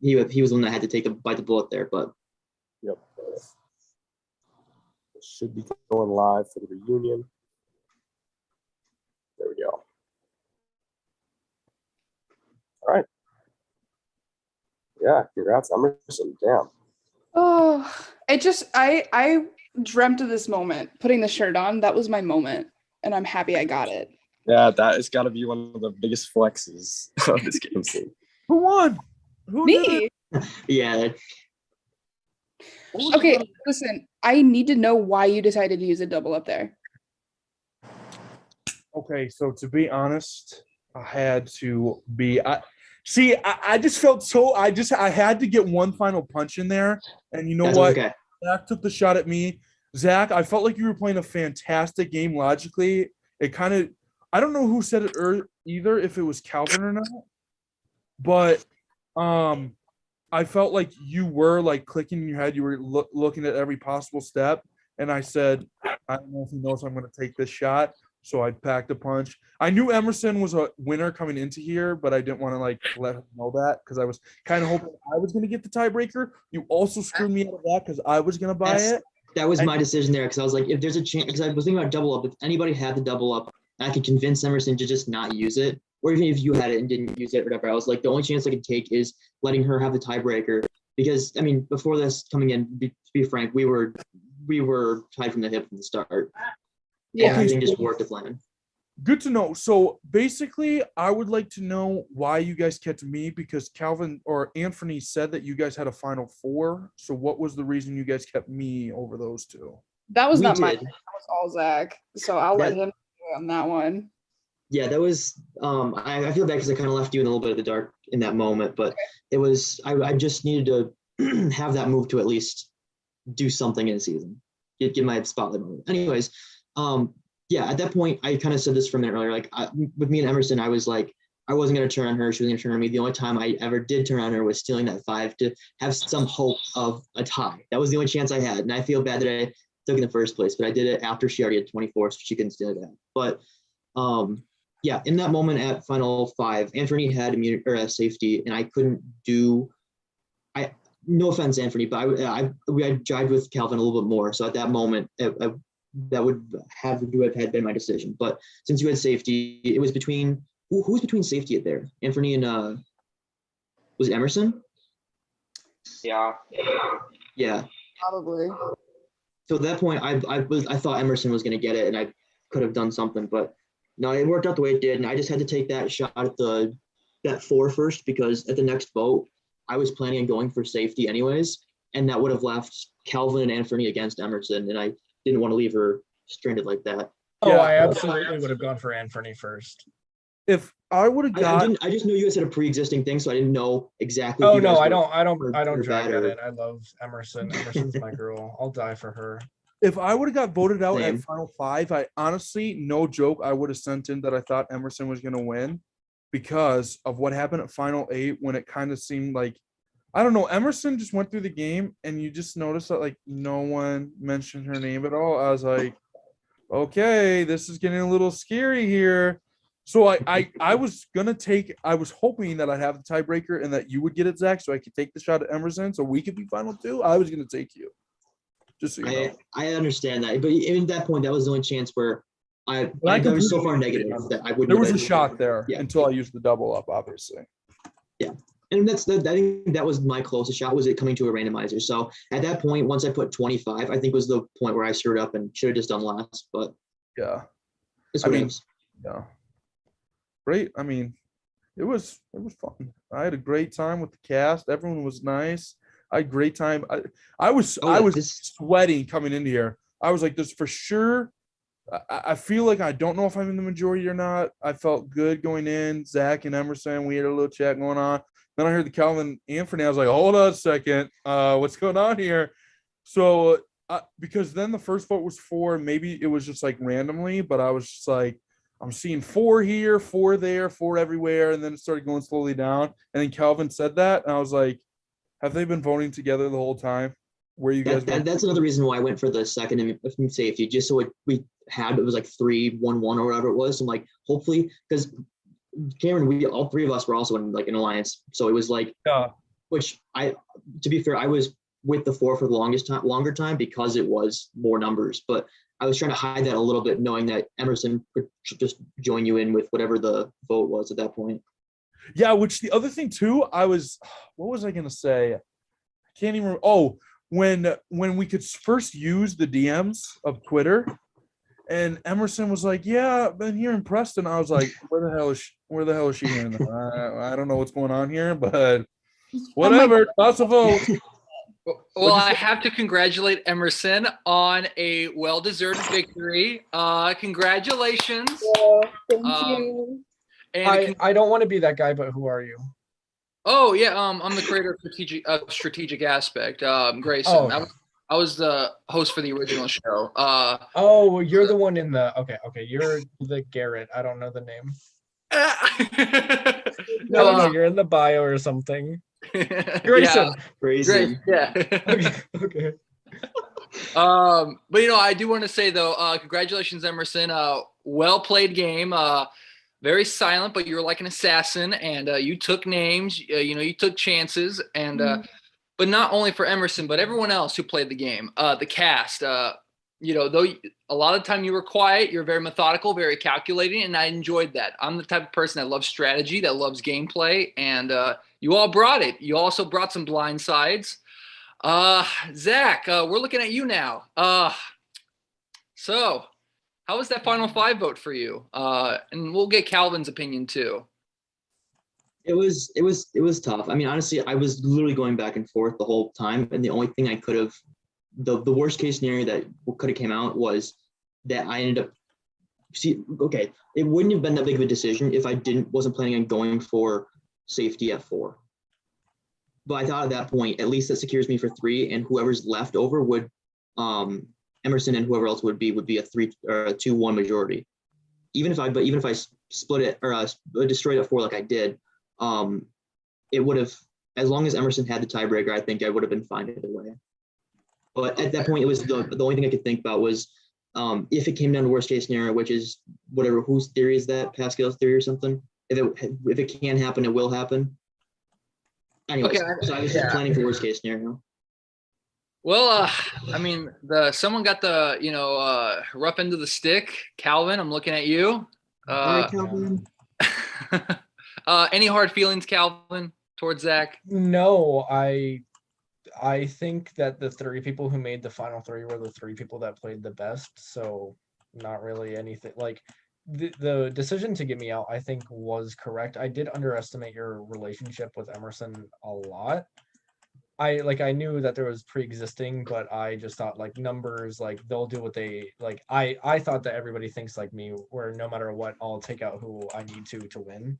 he was the one that had to take the bullet there. But Yep. It should be going live for the reunion. There we go. All right. Yeah, congrats, Emerson. Damn. Oh, I dreamt of this moment, putting the shirt on. That was my moment, and I'm happy I got it. Yeah, that has got to be one of the biggest flexes of this game scene. Who won? Who did Me. it? yeah, Okay, listen. I need to know why you decided to use a double up there. Okay, so to be honest, I had to be. I just felt so. I had to get one final punch in there, and you know that's what? okay. Zach took the shot at me. Zach, I felt like you were playing a fantastic game logically. It kind of, I don't know who said it either, if it was Calvin or not, but I felt like you were like clicking in your head. You were looking at every possible step, and I said, I don't know if he knows I'm going to take this shot. So I packed a punch. I knew Emerson was a winner coming into here, but I didn't want to like let him know that because I was kind of hoping I was going to get the tiebreaker. You also screwed me out of that because I was going to buy it. That was my decision there because I was like, if there's a chance, because I was thinking about double up. If anybody had the double up, I could convince Emerson to just not use it, or even if you had it and didn't use it, or whatever. I was like, the only chance I could take is letting her have the tiebreaker because I mean, before this coming in, to be frank, we were tied from the hip from the start. Yeah, everything just worked to plan. Good to know. So basically, I would like to know why you guys kept me because Calvin or Anthony said that you guys had a final four. So what was the reason you guys kept me over those two? that was We not mine. did. That was all Zach. So I'll let him do on that one. Yeah, that was I feel bad because I kind of left you in a little bit of the dark in that moment, but it was I just needed to have that move to at least do something in the season. Get my spotlight moment. Anyways, yeah, at that point, I kind of said this from a minute earlier. Like with me and Emerson, I was like, I wasn't going to turn on her. She wasn't going to turn on me. The only time I ever did turn on her was stealing that 5 to have some hope of a tie. That was the only chance I had. And I feel bad that I took in the first place, but I did it after she already had 24, so she couldn't steal that. But yeah, in that moment at final 5, Anthony had immunity or safety, and I couldn't do. No offense, Anthony, but I jived with Calvin a little bit more. So at that moment, that would have been my decision. But since you had safety, it was between who was between safety at there? Anthony and was it Emerson? Yeah. Yeah. Probably. So at that point, I thought Emerson was going to get it, and I could have done something, but no, it worked out the way it did, and I just had to take that shot at that 4 first because at the next vote, I was planning on going for safety anyways, and that would have left Calvin and Anthony against Emerson, and I didn't want to leave her stranded like that. Oh, Yeah. I absolutely would have gone for Anthony first. If I would have got, I just knew you guys had a pre-existing thing, so I didn't know exactly. Oh if you no, guys I were don't drag bad at or- it. I love Emerson. Emerson's my girl. I'll die for her. if I would have got voted out Same. at final 5, I honestly, no joke, I would have sent in that I thought Emerson was going to win because of what happened at final 8 when it kind of seemed like, I don't know, Emerson just went through the game and you just noticed that like no one mentioned her name at all. I was like, okay, this is getting a little scary here. So I was gonna take. I was hoping that I'd have the tiebreaker and that you would get it, Zach, so I could take the shot at Emerson, so we could be final 2. I was gonna take you, just so you know. I understand that, but even at that point, that was the only chance where I Well, I was so completely far negative understand. that I wouldn't. There was have a shot there Yeah. until I used the double up, obviously. And I think that was my closest shot. Was it coming to a randomizer? So at that point, once I put 25, I think was the point where I screwed up and should have just done less. But Yeah, it's I what it mean, is. yeah. Great. I mean, it was fun. I had a great time with the cast. Everyone was nice. I had a great time. I was Oh, yeah, was sweating coming into here. I was like, this for sure. I feel like I don't know if I'm in the majority or not. I felt good going in. Zach and Emerson, we had a little chat going on. Then I heard the Calvin Anthony. I was like, hold on a second. What's going on here? So because then the first vote was 4. Maybe it was just like randomly, but I was just like, I'm seeing 4 here, 4 there, 4 everywhere. And then it started going slowly down. And then Calvin said that. And I was like, have they been voting together the whole time? Where you guys That's another reason why I went for the second in safety, just so it was like 3-1-1 or whatever it was. And like, hopefully, because Cameron, all 3 of us were also in like an alliance. So it was like, Yeah. which to be fair, I was with the 4 for the longer time because it was more numbers, but I was trying to hide that a little bit, knowing that Emerson could just join you in with whatever the vote was at that point. Yeah, which the other thing too, what was I gonna say? I can't even. Oh, when we could first use the DMs of Twitter, and Emerson was like, "Yeah, I've been here in Preston." I was like, "Where the hell is she hearing that? I don't know what's going on here, but whatever. Lots of votes." Well, I have to congratulate Emerson on a well-deserved victory. Congratulations. Thank Um, you. And I don't want to be that guy, but who are you? oh yeah, I'm the creator of Strategic Aspect. Grayson. Oh, okay. I was the host for the original show. Oh, you're the one in the okay. You're the Garrett. I don't know the name. No, you're in the bio or something. Grayson. Grayson. Yeah. Okay. But I do want to say though, congratulations, Emerson. Well played game. Very silent, but you're like an assassin, and you took names. You took chances, and but not only for Emerson, but everyone else who played the game. The cast. Though a lot of the time you were quiet, you're very methodical, very calculating, and I enjoyed that. I'm the type of person that loves strategy, that loves gameplay, and you all brought it. You also brought some blind sides. Zach, we're looking at you now. So how was that final 5 vote for you? And we'll get Calvin's opinion too. It was tough. I mean, honestly, I was literally going back and forth the whole time, and the only thing I could have, the worst case scenario that could have came out was that I ended up. Okay, it wouldn't have been that big of a decision if I wasn't planning on going for safety at 4. But I thought at that point, at least that secures me for 3, and whoever's left over would, Emerson and whoever else would be a 3 or a 2-1 majority. Even if I split it or destroyed it at 4 like I did, it would have, as long as Emerson had the tiebreaker, I think I would have been fine either way. But at that point, it was the only thing I could think about was if it came down to worst case scenario, which is whatever, whose theory is that, Pascal's theory or something. If it can happen, it will happen. Anyways, Okay, so I was just planning for worst case scenario. Well, I mean, someone got the rough end of the stick. Calvin, I'm looking at you. All right, Calvin. Any hard feelings, Calvin, towards Zach? No, I think that the 3 people who made the final 3 were the 3 people that played the best. So not really anything like the decision to get me out, I think, was correct. I did underestimate your relationship with Emerson a lot. I knew that there was pre-existing, but I just thought like numbers, like they'll do what they like. I thought that everybody thinks like me, where no matter what, I'll take out who I need to win.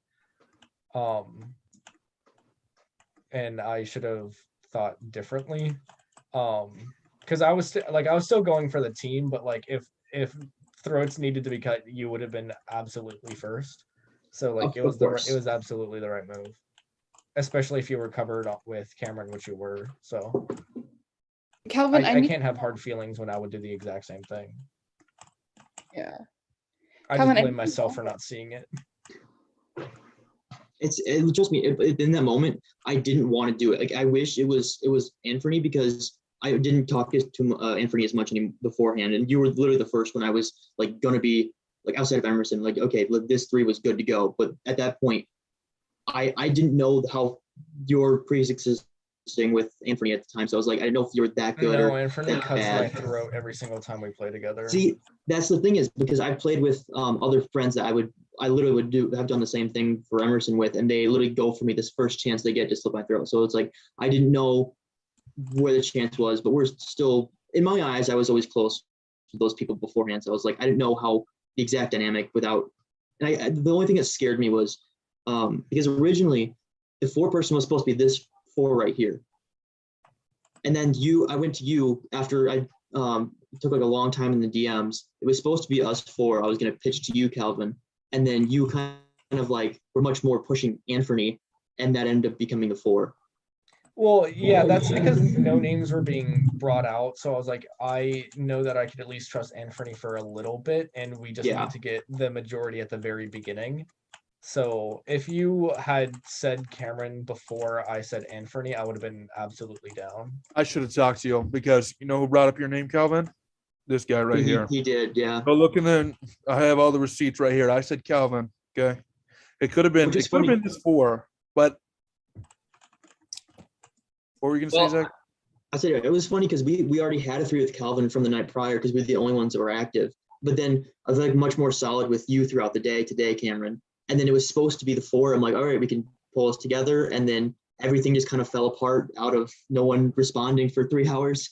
And I should have thought differently. Because I was still going for the team, but like if throats needed to be cut, you would have been absolutely first. So like it was absolutely the right move, especially if you were covered up with Cameron, which you were. So Calvin, I can't have hard feelings when I would do the exact same thing. Yeah. I Calvin, just blame myself for not seeing it. Trust me, in that moment, I didn't want to do it. Like, I wish it was Anthony, because I didn't talk to Anthony as much beforehand, and you were literally the first when I was like gonna be like outside of Emerson, like, okay, this 3 was good to go. But at that point, I didn't know how your pre-existing with Anthony at the time, so I was like, I didn't know if you were that good. No, or Anthony that cuts bad. my throat every single time we play together. See, that's the thing, is because I played with other friends that I literally would have done the same thing for Emerson with, and they literally go for me this first chance they get to slip my throat. So it's like, I didn't know where the chance was, but we're still, in my eyes, I was always close to those people beforehand. So I was like, I didn't know how the exact dynamic without, and the only thing that scared me was because originally the 4 person was supposed to be this 4 right here. And then I went to you after I took like a long time in the DMs. It was supposed to be us 4. I was going to pitch to you, Calvin. And then you kind of like were much more pushing Anthony, and that ended up becoming the 4. Well, yeah, that's because no names were being brought out. So I was like, I know that I could at least trust Anthony for a little bit, and we just need to get the majority at the very beginning. So if you had said Cameron before I said Anthony, I would have been absolutely down. I should have talked to you because you know who brought up your name, Calvin? This guy right here. He did, yeah. Go look in the. I have all the receipts right here. I said Calvin. Okay. It could have been. Which is It could have funny. been just 4, but what were you gonna say, Well, Zach? I said it was funny because we already had a 3 with Calvin from the night prior because we were the only ones that were active. But then I was like much more solid with you throughout the day today, Cameron. And then it was supposed to be the 4. I'm like, all right, we can pull us together. And then everything just kind of fell apart out of no one responding for 3 hours.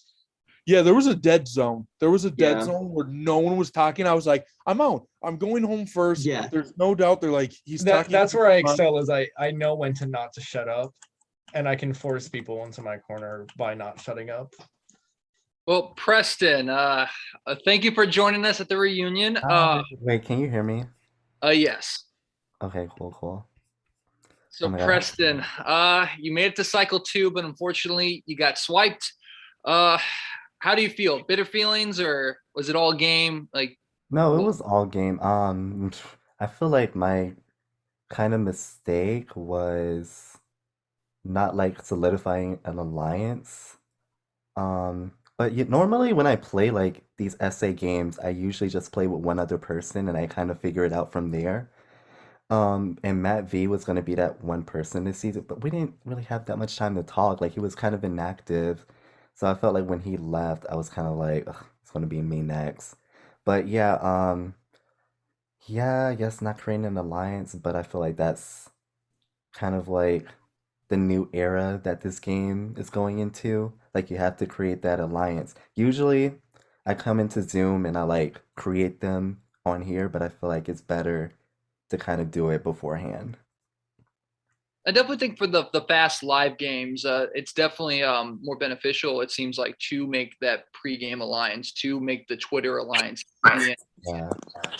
Yeah, there was a dead zone. There was a dead Yeah. zone where no one was talking. I was like, I'm out. I'm going home first. Yeah. There's no doubt they're like, he's talking. That's where I excel is I know when to not to shut up, and I can force people into my corner by not shutting up. well, Preston, thank you for joining us at the reunion. Wait, can you hear me? Yes. Okay, cool. So Oh my God. Preston, you made it to cycle 2, but unfortunately you got swiped. How do you feel? Bitter feelings, or was it all game? Like, No, it Well- was all game. I feel like my kind of mistake was not like solidifying an alliance. But normally when I play like these SA games, I usually just play with one other person and I kind of figure it out from there. And Matt V was gonna be that one person this season, but we didn't really have that much time to talk. Like he was kind of inactive. So I felt like when he left, I was kind of like, ugh, it's gonna be me next. But yeah, I guess not creating an alliance, but I feel like that's kind of like the new era that this game is going into. Like you have to create that alliance. Usually I come into Zoom and I like create them on here, but I feel like it's better to kind of do it beforehand. I definitely think for the fast live games, it's definitely more beneficial. It seems like to make that pregame alliance, to make the Twitter alliance, Yeah.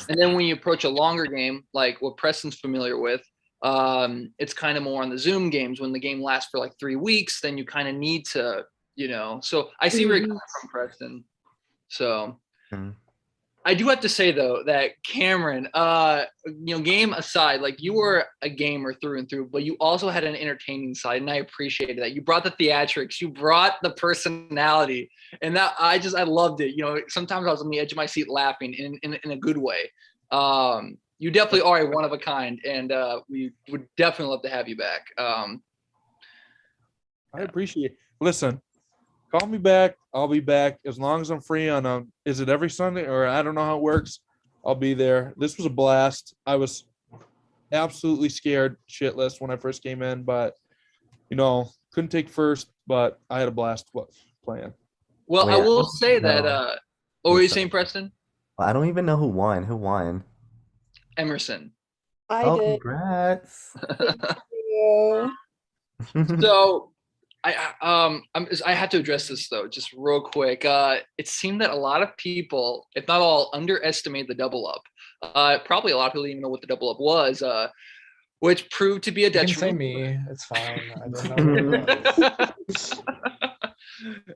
and then when you approach a longer game, like what Preston's familiar with, it's kind of more on the Zoom games when the game lasts for like 3 weeks. Then you kind of need to, So I see where you're coming from, Preston. So. Mhm. I do have to say though that Cameron, game aside, like you were a gamer through and through, but you also had an entertaining side, and I appreciated that. You brought the theatrics, you brought the personality, and that I loved it. Sometimes I was on the edge of my seat laughing in a good way. You definitely are a one of a kind, and we would definitely love to have you back. I appreciate it. Listen, call me back. I'll be back as long as I'm free on is it every Sunday or I don't know how it works. I'll be there. This was a blast. I was absolutely scared shitless when I first came in, but couldn't take first, but I had a blast playing. Well, Wait, I I will don't say that. know. What were you Listen. saying, Preston? Well, I don't even know who won. Who won? Emerson. I Oh, did. congrats. Yeah. So I had to address this though, just real quick. It seemed that a lot of people, if not all, underestimate the double up. Probably a lot of people didn't even know what the double up was, which proved to be a You can say detriment. me. It's fine. I don't know what it was.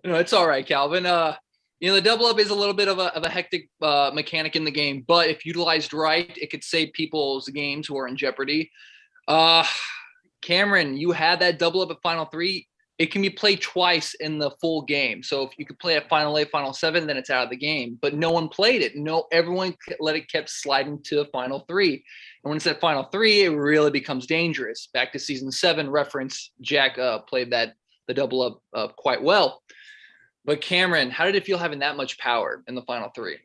No, it's all right, Calvin. The double up is a little bit of a hectic mechanic in the game, but if utilized right, it could save people's games who are in jeopardy. Cameron, you had that double up at Final 3. It can be played twice in the full game. So if you could play at Final 8, Final 7, then it's out of the game. But no one played it. Everyone kept sliding to Final 3. And when it's at Final 3, it really becomes dangerous. Back to Season 7 reference, Jack played the double up quite well. But Cameron, how did it feel having that much power in the Final 3?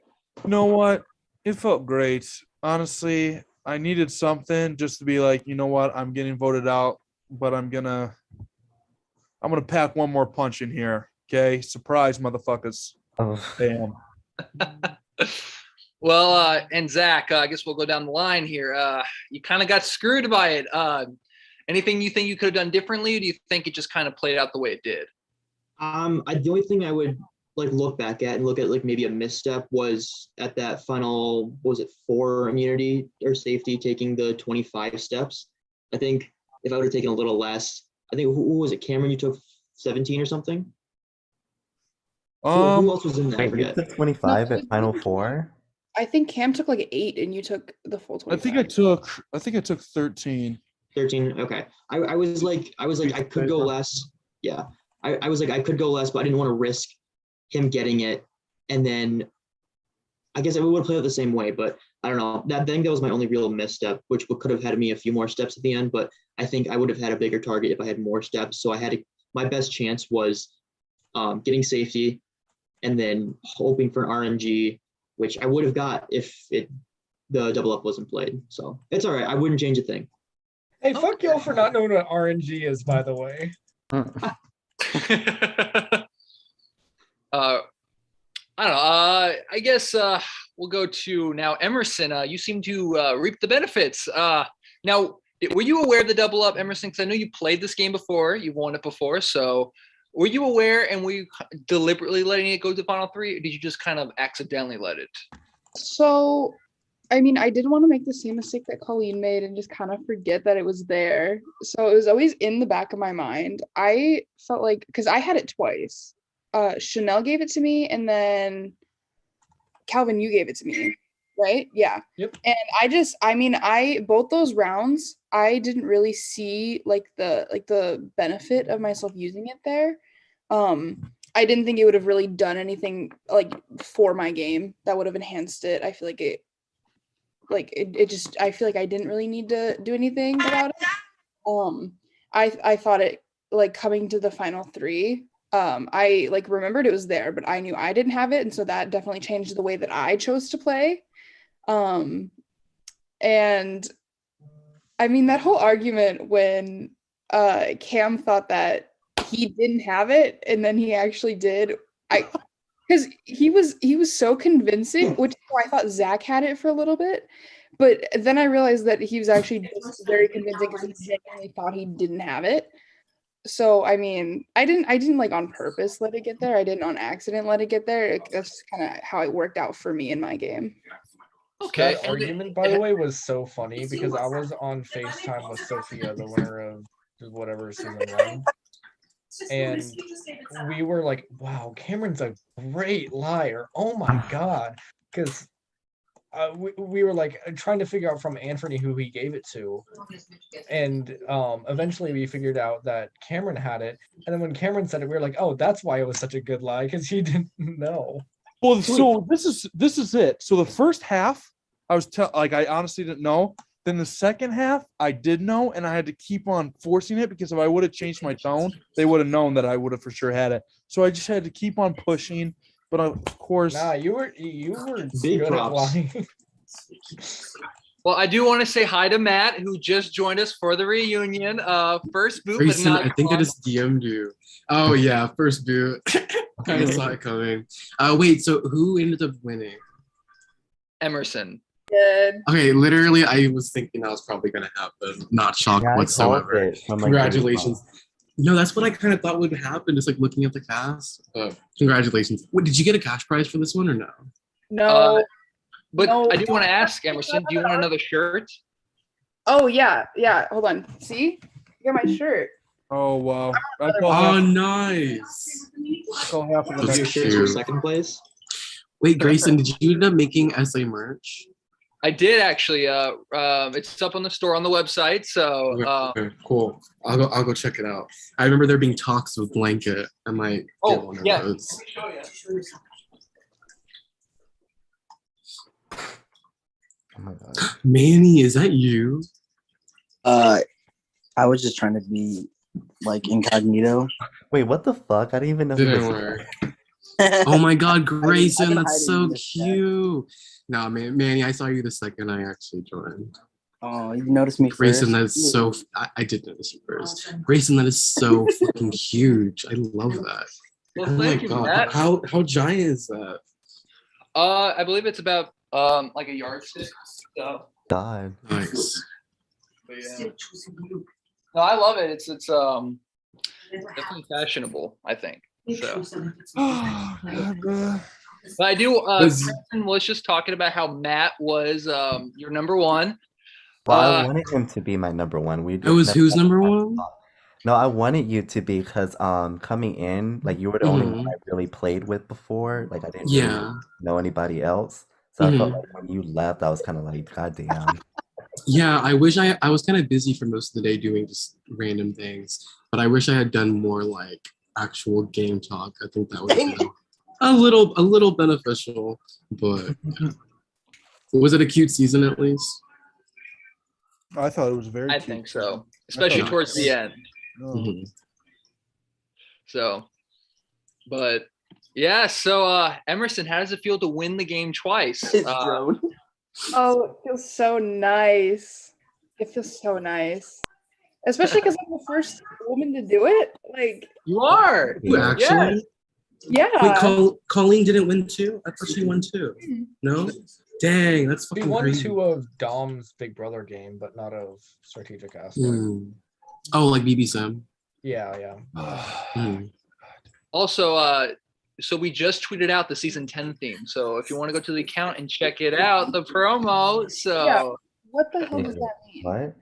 You know what? It felt great. Honestly, I needed something just to be like, you know what? I'm getting voted out, but I'm gonna pack one more punch in here. Okay, surprise, motherfuckers. Oh, Bam. Well, and Zach, I guess we'll go down the line here. You kind of got screwed by it. Anything you think you could have done differently, or do you think it just kind of played out the way it did? The only thing I would look back at and look at maybe a misstep was at that final, what was it, 4 immunity or safety, taking the 25 steps. I think if I would have taken a little less, I think who was it, Cameron? You took 17 or something. Who else was in that? I wait, you forget. took 25 at Final 4? I think Cam took like 8 and you took the full 25. I think I took 13. 13. Okay. I was like I could go less. Yeah. I was like I could go less, but I didn't want to risk him getting it. And then I guess I would have played it the same way, but I don't know. I think that was my only real misstep, which could have had me a few more steps at the end. But I think I would have had a bigger target if I had more steps. So my best chance was getting safety and then hoping for an RNG, which I would have got if the double up wasn't played. So it's all right. I wouldn't change a thing. Hey, fuck y'all for not knowing what RNG is, by the way. I don't know. I guess we'll go to now Emerson. You seem to reap the benefits. Now, were you aware of the double up, Emerson? Because I know you played this game before. You've won it before. So were you aware and were you deliberately letting it go to the final 3? Or did you just kind of accidentally let it? So, I mean, I didn't want to make the same mistake that Colleen made and just kind of forget that it was there. So it was always in the back of my mind. I felt like, because I had it twice. Chanel gave it to me, and then Calvin, you gave it to me, right? Yeah. Yep. And I both those rounds, I didn't really see like the benefit of myself using it there. I didn't think it would have really done anything like for my game that would have enhanced it. I feel like it just, I feel like I didn't really need to do anything about it. I thought it like coming to the final 3. I like remembered it was there, but I knew I didn't have it, and so that definitely changed the way that I chose to play. And I mean that whole argument when Cam thought that he didn't have it and then he actually did, because he was so convincing, which is why I thought Zach had it for a little bit. But then I realized that he was actually just very convincing because he genuinely thought he didn't have it. So I mean, I didn't like on purpose let it get there. I didn't on accident let it get there. That's just kind of how it worked out for me in my game. Okay. That argument, by the way, was so funny because I was on FaceTime with Sophia, the winner of whatever season 1. And we were like, wow, Cameron's a great liar. Oh my God. Because we were like trying to figure out from Anthony who he gave it to. And eventually we figured out that Cameron had it. And then when Cameron said it, we were like, oh, that's why it was such a good lie, because he didn't know. Well, so this is it. So the first half, I honestly didn't know. Then the second half, I did know, and I had to keep on forcing it because if I would have changed my tone, they would have known that I would have for sure had it. So I just had to keep on pushing. But of course, nah, you were Big good props. at lying. Well, I do want to say hi to Matt, who just joined us for the reunion. First boot, but Grayson, not I think I just DM'd you. Oh yeah, first boot. Kind of saw it coming. Wait, so who ended up winning? Emerson. Good. Okay, literally, I was thinking I was probably gonna happen. Not shocked Yeah, I called whatsoever. it from, like, Congratulations. No, that's what I kind of thought would happen, just like looking at the cast. Congratulations. What, did you get a cash prize for this one or no? No. But No. I do want to ask Emerson, do you want another shirt? Oh yeah. Hold on. See, you got my shirt. oh wow, I Oh, nice. call half of the Your next shirts for Cute. second place. Wait, Grayson, did you end up making SA merch? I did actually. It's up on the store on the website. So Okay, cool. I'll go check it out. I remember there being talks with Blanket. I might get one of yeah. those. Oh my God. Manny, is that you? I was just trying to be like incognito. Wait, what the fuck? I didn't even know who Didn't this work. Oh Oh my God, I've Grayson, been that's so hiding this chat. cute. No, man, Manny, I saw you the second I actually joined. Oh, you noticed me Grayson, first. that's so. I did notice you first. Grayson, that is so fucking huge. I love that. Well, Oh my thank you, God, Matt. how giant is that? I believe it's about like a yardstick. So, God. Nice. but yeah. No, I love it. It's definitely fashionable, I think. So, but I do. Kristen was just talking about how Matt was your number 1. Well, I wanted him to be my number 1. We It was never who's had a number chance to 1? talk. No, I wanted you to be because coming in, like you were the only one I really played with before. Like I didn't really Yeah. know anybody else. So I felt Mhm. like when you left, I was kind of like, God damn. Yeah, I wish I was kind of busy for most of the day doing just random things, but I wish I had done more like actual game talk. I think that would have been a little beneficial, but yeah. Was it a cute season at least? I thought it was very I cute. think so, I thought especially it was towards the end. Oh. Mhm. So, but yeah. So, Emerson, how does it feel to win the game twice? Oh, it feels so nice. It feels so nice. Especially because I'm the first woman to do it. Like, You are. You Yeah. actually? yeah. Wait, Colleen didn't win too? I thought she won too. No? Dang, that's We fucking won crazy. 2 of Dom's Big Brother game, but not of Strategic Aspect. Hmm. Oh, like BB Sam. Yeah. Hmm. Also, so we just tweeted out the season 10 theme. So if you want to go to the account and check it out, the promo. So Yeah. What the hell does that mean? What?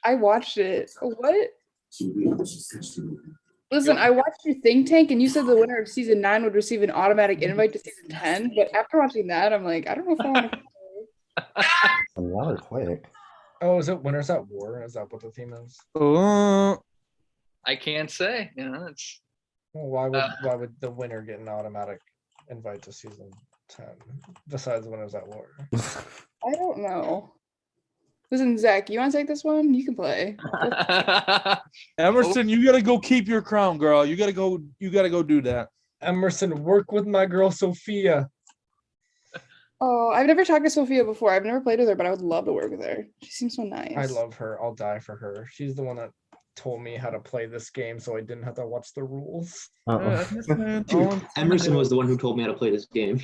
I watched it. What? Listen, I watched your think tank and you said the winner of season 9 would receive an automatic invite to season 10. But after watching that, I'm like, I don't know if I want to. I mean, y'all are quick. Oh, is it Winners at War? Is that what the theme is? I can't say. You know, it's Well, why would the winner get an automatic invite to season 10 besides Winners at War? I don't know. Listen, Zach, you want to take this one? You can play. Emerson, you gotta go keep your crown, girl. You gotta go do that. Emerson, work with my girl Sophia. Oh, I've never talked to Sophia before. I've never played with her, but I would love to work with her. She seems so nice. I love her. I'll die for her. She's the one that told me how to play this game so I didn't have to watch the rules. Dude, Emerson was the one who told me how to play this game.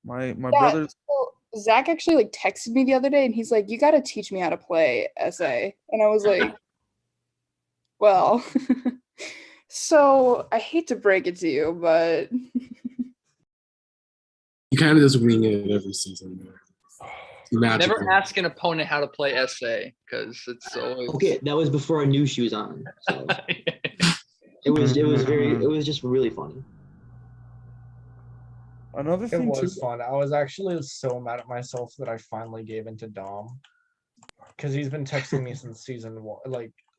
My brother. So Zach actually like texted me the other day and he's like, you got to teach me how to play SA. And I was like, well, so I hate to break it to you, but You kind of just wing it every season. Magical. never ask an opponent how to play SA because it's always Okay, that was before I knew she was on. So it was just really funny. Another It thing was too. fun. I was actually so mad at myself that I finally gave in to Dom. Because he's been texting me since season 1.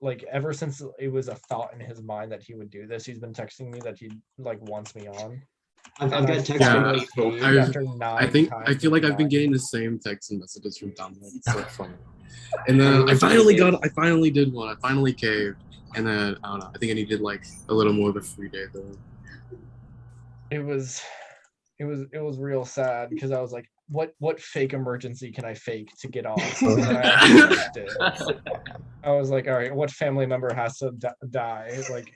Like ever since it was a thought in his mind that he would do this, he's been texting me that he like wants me on. I've got text Yeah, from like caved I- after 9 I feel like I've been times. getting the same texts and messages from Dominic. It's so funny. And then I finally did one. I finally caved. And then I don't know. I think I needed like a little more of a free day though. It was real sad because I was like, what fake emergency can I fake to get off? And then I actually faked it. I was like, all right, what family member has to die? Like,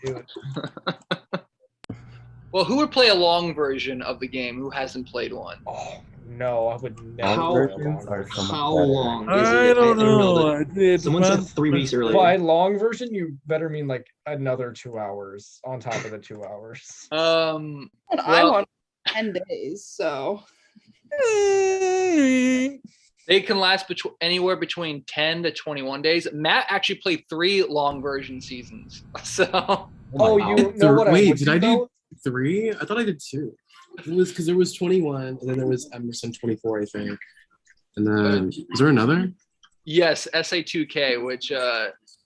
Well, who would play a long version of the game? Who hasn't played one? oh no, I would never. How- play a versions long are version. so much How better. long is I it? don't know. that. Someone said 3 weeks earlier. By long version, you better mean like another 2 hours on top of the 2 hours. Um, and I want 10 days, so they can last anywhere between 10 to 21 days. Matt actually played 3 long version seasons. So Oh, you know what? Wait, would did I do though? 3? I thought I did 2. It was because there was 21 and then there was Emerson 24, I think. And then is there another? yes, SA2K, which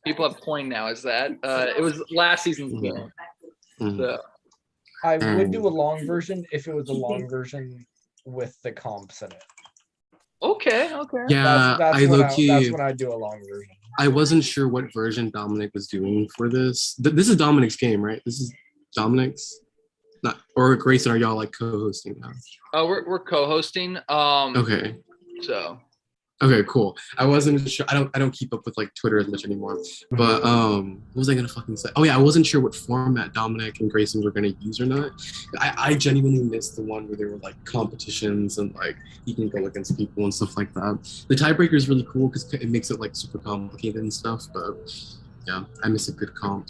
people have coined now as that. It was last season's game. Mhm. So, I would do a long version if it was a long version with the comps in it. okay. Yeah, That's I when low key. that's when I do a long version. I wasn't sure what version Dominic was doing for this. This is Dominic's game, right? This is Dominic's. Not or Grayson. Are y'all like co-hosting now? We're co-hosting. Okay. So Okay, cool. I wasn't sure. I don't keep up with like Twitter as much anymore. But what was I gonna fucking say? Oh yeah, I wasn't sure what format Dominic and Grayson were gonna use or not. I genuinely missed the one where there were like competitions and like you can go against people and stuff like that. The tiebreaker is really cool because it makes it like super complicated and stuff. But yeah, I miss a good comp.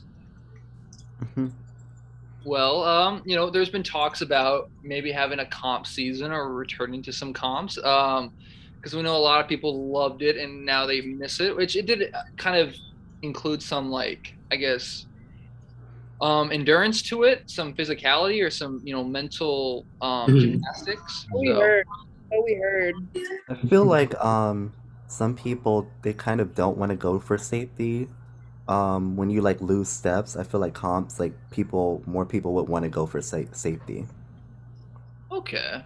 well, there's been talks about maybe having a comp season or returning to some comps. Because we know a lot of people loved it and now they miss it, which it did kind of include some like, I guess, endurance to it, some physicality or some, mental gymnastics. we So, heard Oh, we heard. I feel like some people they kind of don't want to go for safety. When you like lose steps, I feel like comps like more people would want to go for safety. Okay.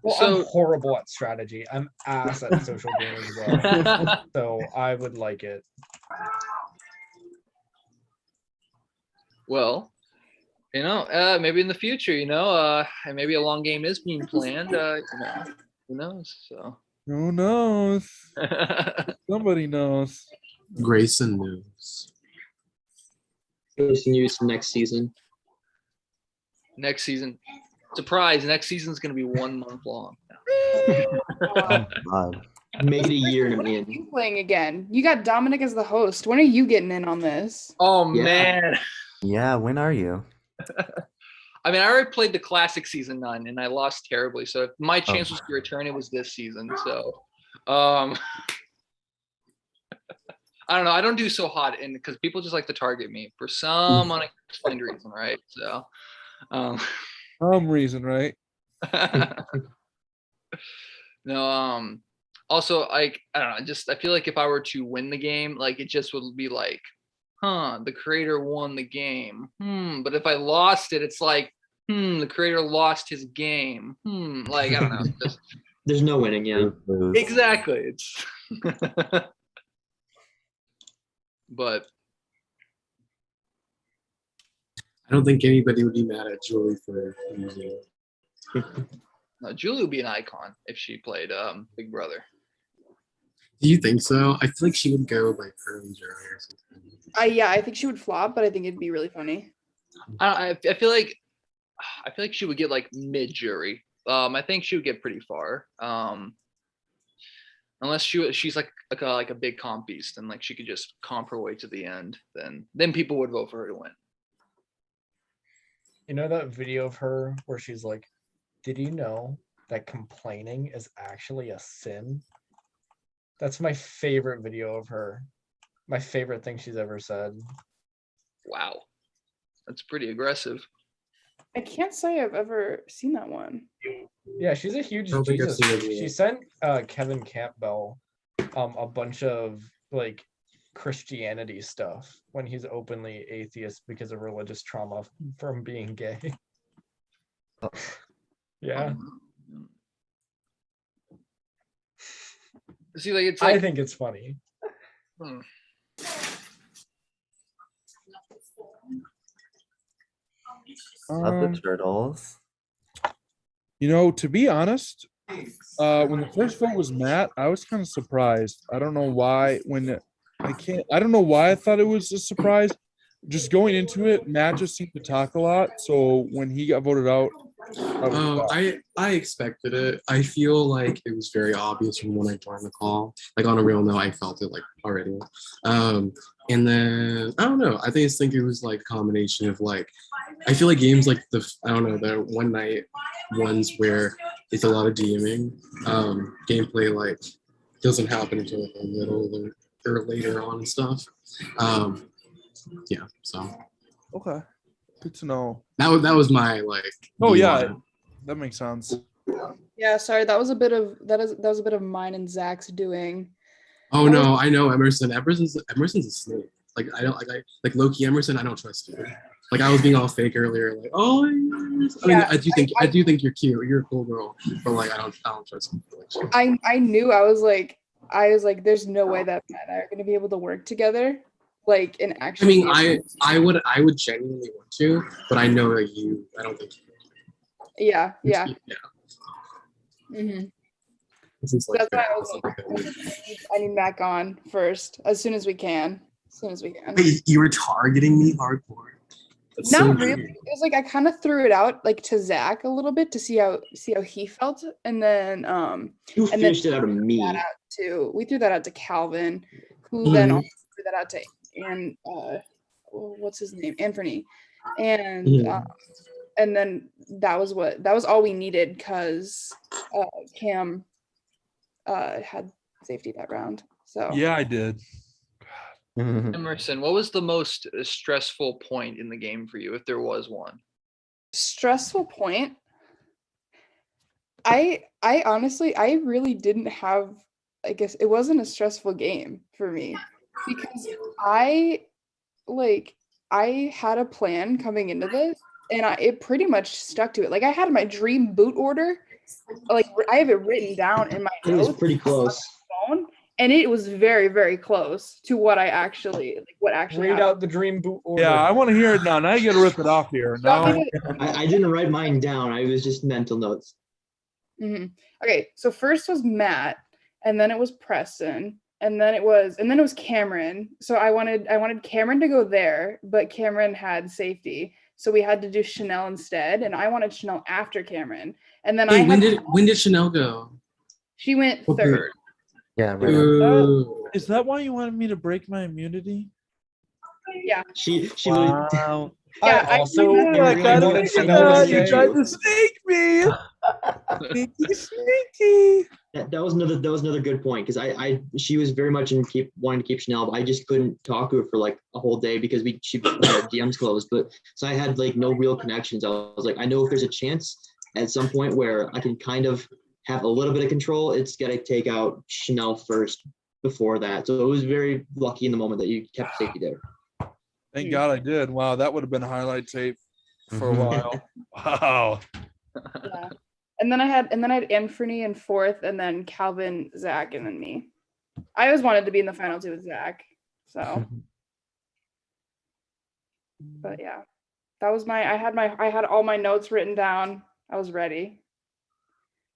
Well, So- I'm horrible at strategy. I'm ass at social game as well. So I would like it. Well, maybe in the future, and maybe a long game is being planned. Who knows? So. Who knows? Somebody knows. Grayson knows. Grayson news next season. Next season, surprise! Next season's gonna be 1 month long. Oh, God. Make it a year and I'm in. You playing again? You got Dominic as the host. When are you getting in on this? Oh Yeah. man! Yeah, when are you? I mean, I already played the classic season 9 and I lost terribly. So if my chance was to return, it was this season. So, I don't know. I don't do so hot, and because people just like to target me for some unexplained reason, right? So, Some reason, right? no. Also, like I don't know. I feel like if I were to win the game, like it just would be like, the creator won the game. But if I lost it, it's like, the creator lost his game. Like I don't know. Just, There's no winning, yeah. Lose. exactly. It's but I don't think anybody would be mad at Julie for using it. no, Julie would be an icon if she played Big Brother. Do you think so? I feel like she would go like early jury or something. Yeah, I think she would flop, but I think it'd be really funny. I feel like she would get like mid jury. I think she would get pretty far. Unless she's like a big comp beast and like she could just comp her way to the end, then people would vote for her to win. You know that video of her where she's like, "Did you know that complaining is actually a sin?" That's my favorite video of her. My favorite thing she's ever said. Wow, that's pretty aggressive. I can't say I've ever seen that one. Yeah, she's a huge I don't think I've Jesus. seen it She either. sent Kevin Campbell a bunch of like Christianity stuff when he's openly atheist because of religious trauma from being gay. Yeah, See, like it's I like think it's funny. hmm. Love the turtles. To be honest, when the first vote was Matt, I was kind of surprised. I don't know why. I don't know why I thought it was a surprise. Just going into it, Matt just seemed to talk a lot. So when he got voted out, I expected it. I feel like it was very obvious from when I joined the call. Like on a real note, I felt it like already. And then I don't know. I just think it was like a combination of like I feel like games like the one night ones where it's a lot of DMing. Gameplay like doesn't happen until like a little or later on and stuff. Yeah, so okay, good to know. that was my like. Oh view yeah, on it. that makes sense. Yeah, sorry, that was a bit of mine and Zach's doing. Oh no, I know Emerson. Emerson's a snake. Like I don't like Loki Emerson. I don't trust you. Like I was being all fake earlier. Like I mean, Yeah, I do think you're cute. You're a cool girl, but like I don't trust you. I knew I was like there's no way that Matt and I are gonna be able to work together. Like and I actually mean, I would genuinely want to, but I know that I don't think you would. yeah. Yeah. Mm-hmm. This is like That's why I was like, I need Mac on first, as soon as we can. Wait, you were targeting me hardcore. That's so Not really. weird. It was like I kind of threw it out like to Zach a little bit to see how he felt, and then You and then fished it out of me. we threw that out to Calvin, who then also threw that out to what's his name, Anthony, and then that was all we needed because Cam had safety that round. So Yeah, I did. Emerson, what was the most stressful point in the game for you, if there was one? stressful point. I honestly, I really didn't have, I guess it wasn't a stressful game for me because I like I had a plan coming into this and it pretty much stuck to it. Like I had my dream boot order, like I have it written down in my It was notes pretty close. phone, and it was very, very close to what I actually what actually Read happened. out the dream boot order. Yeah, I want to hear it now. Now you got to rip it off here. Now, I didn't write mine down. I was just mental notes. Okay, so first was Matt, and then it was Preston, and then it was Cameron. So I wanted Cameron to go there, but Cameron had safety, so we had to do Chanel instead, and I wanted Chanel after Cameron, and then Hey, when did Chanel go? she went What third. Yeah, right. Ooh. is that why you wanted me to break my immunity? Yeah, She Wow. Yeah, I also Yeah, really wanted Chanel to you say- tried to snake me. Sneaky, sneaky. that was another good point because she was very much in wanting to keep Chanel, but I just couldn't talk to her for like a whole day because she had DMs closed. But so I had like no real connections. I was like, I know if there's a chance at some point where I can kind of have a little bit of control, it's got to take out Chanel first before that. So it was very lucky in the moment that you kept safety there. Thank God I did. Wow, that would have been a highlight tape for a while. Wow. yeah. And then I had Anthony in fourth, and then Calvin, Zach, and then me. I always wanted to be in the final two with Zach. So, but yeah, that was I had all my notes written down. I was ready.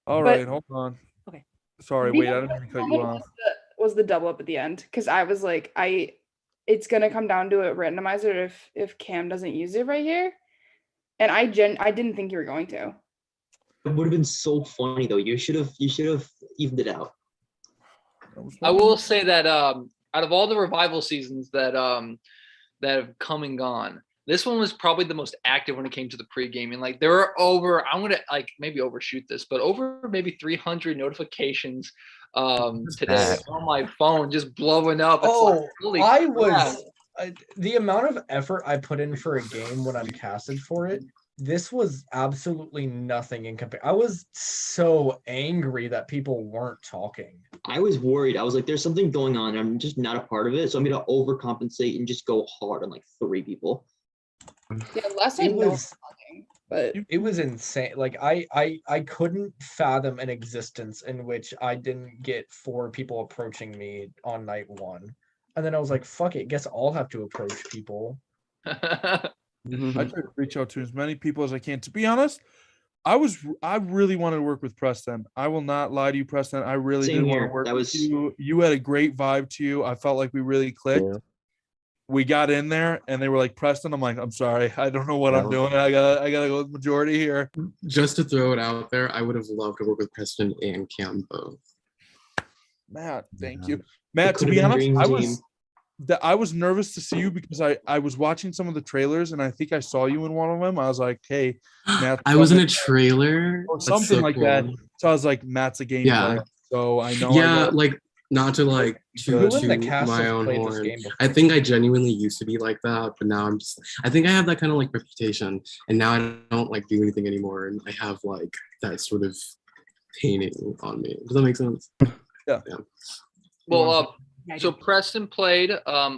All But- right, hold on. Okay. Sorry, The wait, I didn't mean to cut you off. Was the double up at the end because I was like, it's gonna come down to a randomizer if Cam doesn't use it right here, and I didn't think you were going to. It would have been so funny though. You should have evened it out. I will say that out of all the revival seasons that have come and gone, this one was probably the most active when it came to the pre-gaming. Like there were over, I'm gonna like maybe overshoot this, but over maybe 300 notifications today on my phone just blowing up. It's like, holy crap. The amount of effort I put in for a game when I'm casted for it, this was absolutely nothing in comparison. I was so angry that people weren't talking. I was worried. I was like, there's something going on. I'm just not a part of it. So I'm going to overcompensate and just go hard on like 3 people. Yeah, less I It know was- talking, but It was insane. Like I couldn't fathom an existence in which I didn't get 4 people approaching me on night 1. And then I was like, fuck it, guess I'll have to approach people. I try to reach out to as many people as I can. To be honest, I really wanted to work with Preston. I will not lie to you, Preston. I really Same did want here. to work That with was- you. You had a great vibe to you. I felt like we really clicked. Yeah. We got in there and they were like, Preston, I'm like, I'm sorry. I don't know what That I'm was- doing. I gotta go with majority here. Just to throw it out there, I would have loved to work with Preston and Cam both. Matt, thank Yeah. you. Matt, to could've be been honest, dream team. I was nervous to see you because I was watching some of the trailers and I think I saw you in one of them. I was like, hey, Matt. I was in a trailer or That's something so like cool. that. So I was like, Matt's a game Yeah. player. So I know. Yeah, like not to like Who to in the cast my has own played this horn. game before? I think I genuinely used to be like that, but now I think I have that kind of like reputation, and now I don't like do anything anymore, and I have like that sort of painting on me. Does that make sense? Yeah. Well, Yeah, I so do. Preston played,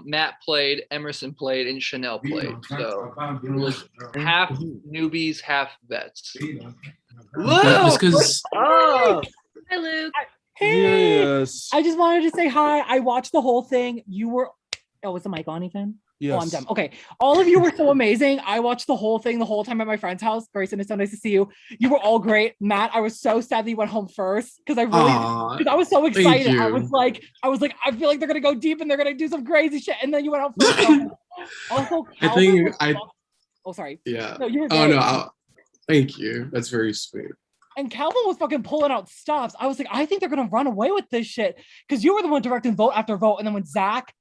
Matt played, Emerson played, and Chanel played. So it was half newbies, half vets. Just because Oh, Hi, Luke. Hey, Yes. I just wanted to say hi. I watched the whole thing. You were, oh, was the mic on, Ethan? Yes. Oh, I'm done. Okay. All of you were so amazing. I watched the whole thing the whole time at my friend's house. Grayson, it's so nice to see you. You were all great. Matt, I was so sad that you went home first because I was so excited. I was like, I feel like they're gonna go deep and they're gonna do some crazy shit. And then you went out first. Also, I Calvin think was I oh, sorry. yeah. No, you were Oh great. no, thank you. That's very sweet. And Calvin was fucking pulling out stops. I was like, I think they're gonna run away with this shit. Because you were the one directing vote after vote. And then when Zach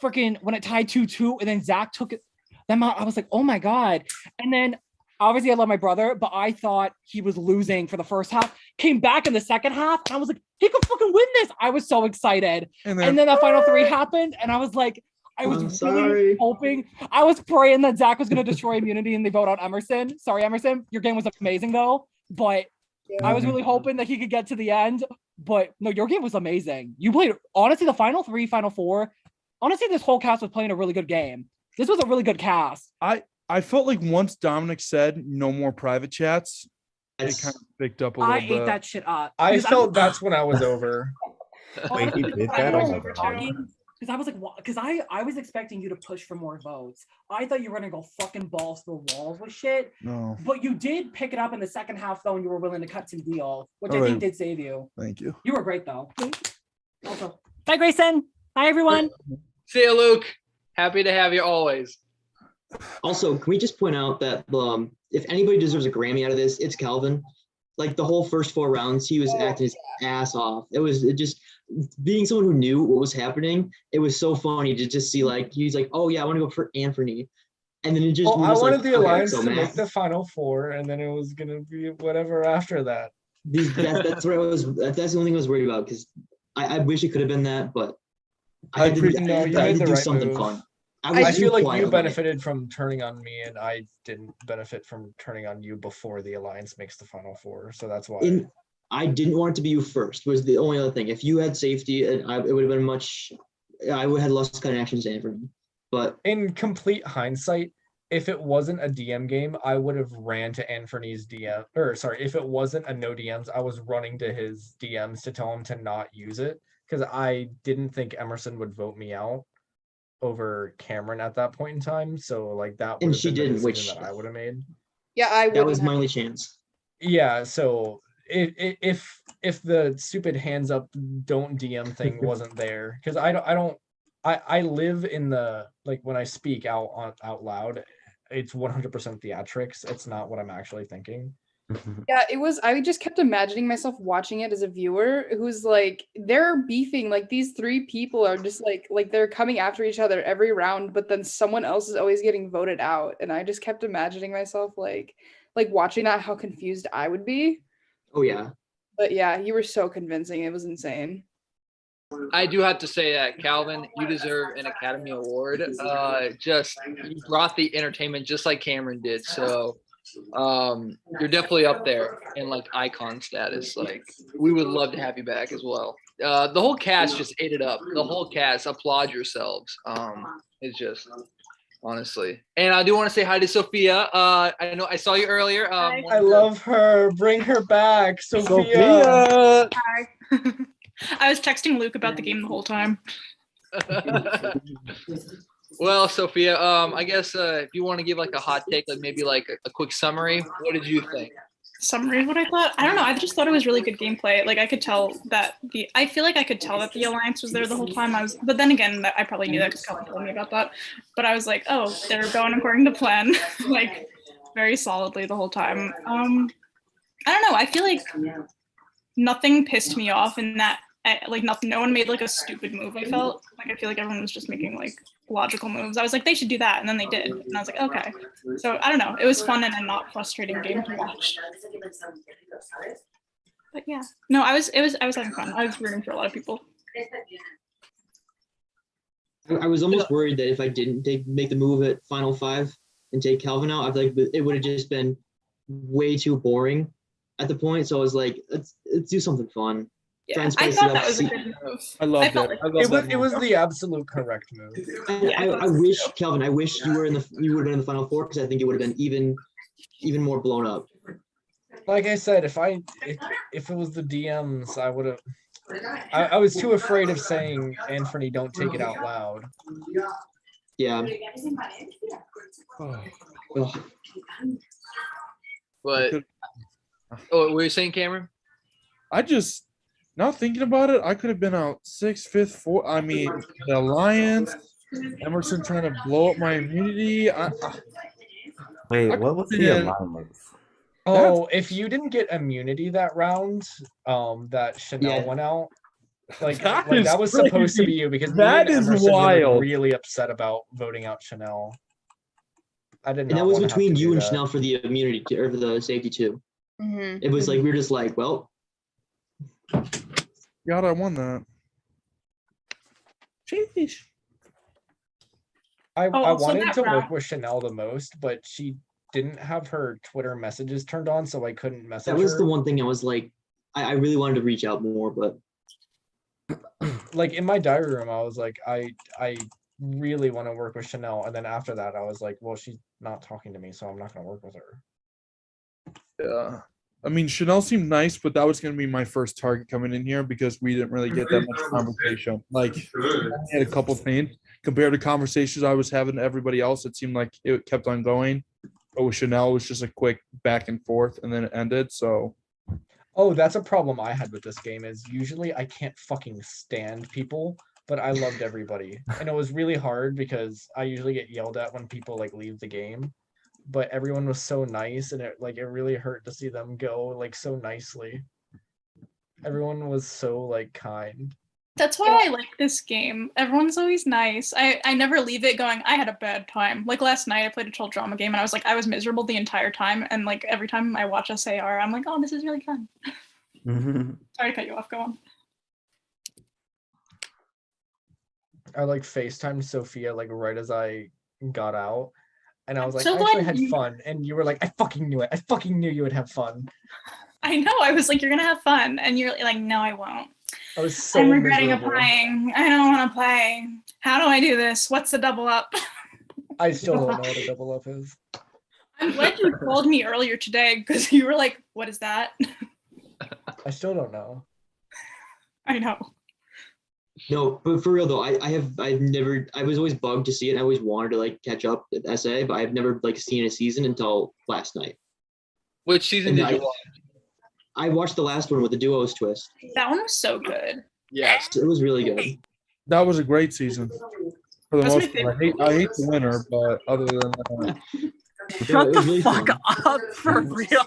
when it tied 2-2, and then Zach took it, then I was like, oh my God. And then obviously I love my brother, but I thought he was losing for the first half, came back in the second half, and I was like, he could fucking win this. I was so excited. And And then the final 3 happened, and I was like, I was I'm really sorry. hoping, I was praying that Zach was gonna destroy immunity and they vote out Emerson. Sorry, Emerson. Your game was amazing though, but I was really hoping that he could get to the end, but no, your game was amazing. You played, honestly, the final 3, final 4. Honestly, this whole cast was playing a really good game. This was a really good cast. I felt like once Dominic said no more private chats, it That's- kind of picked up a little I bit. ate that shit up. I Because felt that's when I was over. Wait, he did that? I Oh know, my God. because I was like, because I was expecting you to push for more votes. I thought you were gonna go fucking balls to the walls with shit. No, But you did pick it up in the second half though, and you were willing to cut some deal, which I All think right. did save you. thank you. You were great though. Also, bye Grayson. Bye everyone. See you, Luke. Happy to have you always. Also, can we just point out that if anybody deserves a Grammy out of this, it's Calvin. Like the whole first 4 rounds, he was acting his ass off. It just being someone who knew what was happening. It was so funny to just see like he's like, oh yeah, I want to go for Anthony, and then it just. Well, we're I just wanted like, the okay, Alliance so to make Matt, the final 4, and then it was gonna be whatever after that. that's what I was. That's the only thing I was worried about because I wish it could have been that, but I had to, appreciate- No, you I had made to the do right something move. fun. I feel like quiet you on my- benefited from turning on me, and I didn't benefit from turning on you before the Alliance makes the final 4. So that's why. I didn't want it to be you first. Was the only other thing. If you had safety, it would have been much. I would have lost kind of actions to Anthony, but In complete hindsight, if it wasn't a DM game, I would have ran to Anthony's DM. Or sorry, if it wasn't a no DMs, I was running to his DMs to tell him to not use it because I didn't think Emerson would vote me out over Cameron at that point in time. So like that would And have she been the didn't, decision which- that I would have made. Yeah, I that was wouldn't my have. only chance. Yeah, so if the stupid hands up don't DM thing wasn't there, because I live in the like when I speak out loud, it's 100% theatrics. It's not what I'm actually thinking. Yeah, it was. I just kept imagining myself watching it as a viewer who's like, they're beefing. Like these 3 people are just like they're coming after each other every round, but then someone else is always getting voted out. And I just kept imagining myself like watching that, how confused I would be. Oh yeah. But yeah, you were so convincing. It was insane. I do have to say that Calvin, you deserve an Academy Award. Just you brought the entertainment just like Cameron did. So you're definitely up there in like icon status. Like we would love to have you back as well. The whole cast just ate it up. The whole cast, applaud yourselves. It's just honestly. And I do want to say hi to Sophia. I know I saw you earlier. I love her. Bring her back, Sophia. Sophia! Hi. I was texting Luke about the game the whole time. Well, Sophia, I guess if you want to give like a hot take, like maybe like a quick summary, what did you think? Summary of what I thought? I don't know. I just thought it was really good gameplay. Like I could tell that I feel like I could tell that the Alliance was there the whole time. But then again, I probably knew that because Calvin told me about that. But I was like, oh, they're going according to plan, like very solidly the whole time. I don't know. I feel like nothing pissed me off in that. Like nothing. No one made like a stupid move. I felt like I feel like everyone was just making like logical moves. I was like, they should do that, and then they did, and I was like, okay. So I don't know. It was fun and a not frustrating game to watch. But yeah, no, I was having fun. I was rooting for a lot of people. I was almost worried that if I didn't make the move at Final 5 and take Calvin out, I feel like it would have just been way too boring at the point. So I was like, let's do something fun. Try and I spice thought it up. that was a good move. I love I felt that. like- I love that It was move. the absolute correct move. I wish, Calvin, I wish you would have been in the Final 4 because I think it would have been even more blown up. Like I said, if it was the DMs, I would have. I was too afraid of saying, Anthony, don't take it out loud. Yeah. Oh. Ugh. But oh, what were you saying, Cameron? I just now thinking about it, I could have been out 6th, 5th, 4th. I mean, the Alliance, Emerson trying to blow up my immunity. Wait, what was the Yeah. Alliance? Oh, if you didn't get immunity that round, that Chanel Yeah. went out. Like That that is was supposed to be crazy. you because That me and is Emerson were wild. really upset about voting out Chanel. I did not. And that was wanna have between to you do and that. Chanel for the immunity or for the safety too. Mm-hmm. It was like we were just like, well, God, I won that. Sheesh. I also wanted that to work round- with Chanel the most, but she didn't have her Twitter messages turned on, so I couldn't message That was her. the one thing I was like, I really wanted to reach out more, but Like in my diary room, I was like, I really want to work with Chanel, and then after that, I was like, well, she's not talking to me, so I'm not going to work with her. Yeah. I mean, Chanel seemed nice, but that was going to be my first target coming in here because we didn't really get that much conversation. Like, I had a couple things compared to conversations I was having to everybody else. It seemed like it kept on going. But with Chanel, it was just a quick back and forth, and then it ended. So, Oh, that's a problem I had with this game is usually I can't fucking stand people, but I loved everybody. And it was really hard because I usually get yelled at when people like leave the game. But everyone was so nice, and it really hurt to see them go like so nicely. Everyone was so like kind. That's why I like this game. Everyone's always nice. I never leave it going, I had a bad time. Like last night I played a chill drama game and I was like, I was miserable the entire time. And like every time I watch SAR, I'm like, oh, this is really fun. Sorry to cut you off, go on. I like FaceTimed Sophia like right as I got out. And I was like, so I actually glad had you- fun. And you were like, I fucking knew it. I fucking knew you would have fun. I know, I was like, you're gonna have fun. And you're like, no, I won't. I was so I'm regretting miserable. applying. I don't want to play. How do I do this? What's the double up? I still don't know what a double up is. I'm glad you called me earlier today because you were like, what is that? I still don't know. I know. no, but for real though, I was always bugged to see it. I always wanted to like catch up at SA, but I've never like seen a season until last night. Which season And did you watch? I watched the last one with the duos twist. That one was so good. Yes. It was really good. that was a great season. For the That's my most part, I hate the winner, but other than that, Shut it the was really fuck fun. up for real.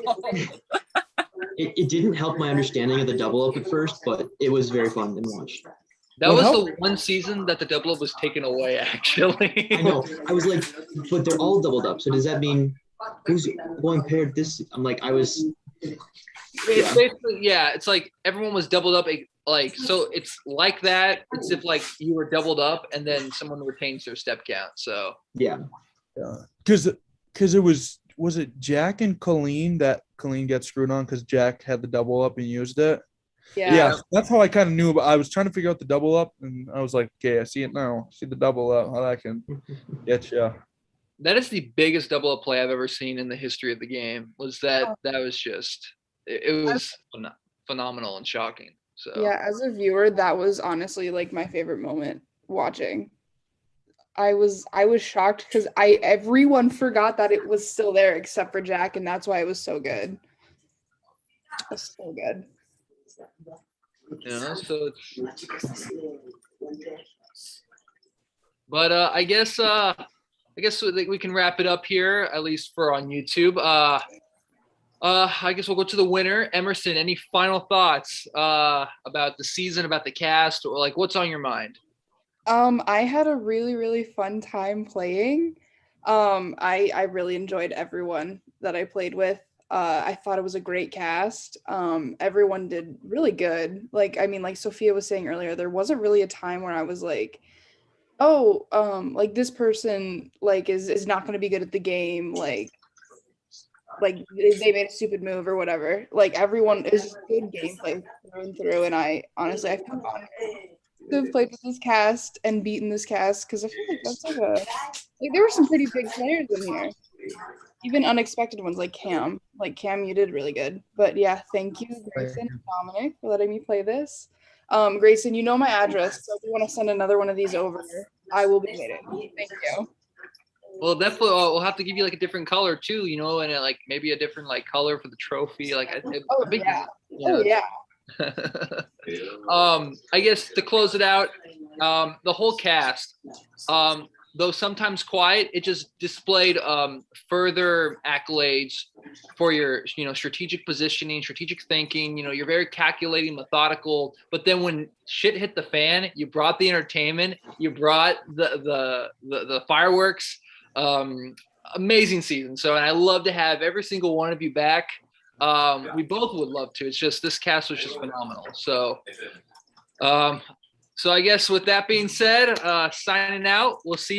It didn't help my understanding of the double up at first, but it was very fun to watch. That What was helped- the one season that the double up was taken away, actually. I know. I was like, but they're all doubled up. So does that mean who's going paired this? I'm like, I was. It's basically, yeah, it's like everyone was doubled up. Like, so it's like that. It's if like you were doubled up and then someone retains their step count. So Yeah. because it was it Jack and Colleen that Colleen got screwed on because Jack had the double up and used it. Yeah, that's how I kind of knew. But I was trying to figure out the double up, and I was like, okay, I see it now. I see the double up. How that can get you. that is the biggest double up play I've ever seen in the history of the game. Was that was just it was phenomenal and shocking. So Yeah, as a viewer, that was honestly like my favorite moment watching. I was shocked because everyone forgot that it was still there except for Jack, and that's why it was so good. It was so good. you know, so but I guess we can wrap it up here, at least for on YouTube. I guess we'll go to the winner. Emerson, any final thoughts about the season, about the cast, or like what's on your mind? I had a really, really fun time playing. I really enjoyed everyone that I played with. I thought it was a great cast. Everyone did really good. Like, I mean, like Sophia was saying earlier, there wasn't really a time where I was like, oh, like this person like is not going to be good at the game. Like they made a stupid move or whatever. Like everyone is good gameplay through and through. And I honestly, I feel honored to have played with this cast and beaten this cast because I feel like that's like there were some pretty big players in here. Even unexpected ones like Cam. Like Cam, you did really good. But yeah, thank you, Grayson and Dominic, for letting me play this. Grayson, you know my address, so if you want to send another one of these over, I will be waiting. Thank you. Well, definitely, we'll have to give you like a different color too, you know, and like maybe a different like color for the trophy. Like, Oh yeah. Oh yeah. I guess to close it out, the whole cast, though sometimes quiet, it just displayed further accolades for your, you know, strategic positioning, strategic thinking. You know, you're very calculating, methodical. But then when shit hit the fan, you brought the entertainment, you brought the fireworks. Amazing season. So, and I love to have every single one of you back. We both would love to. It's just this cast was just phenomenal. So, so I guess with that being said, signing out. We'll see you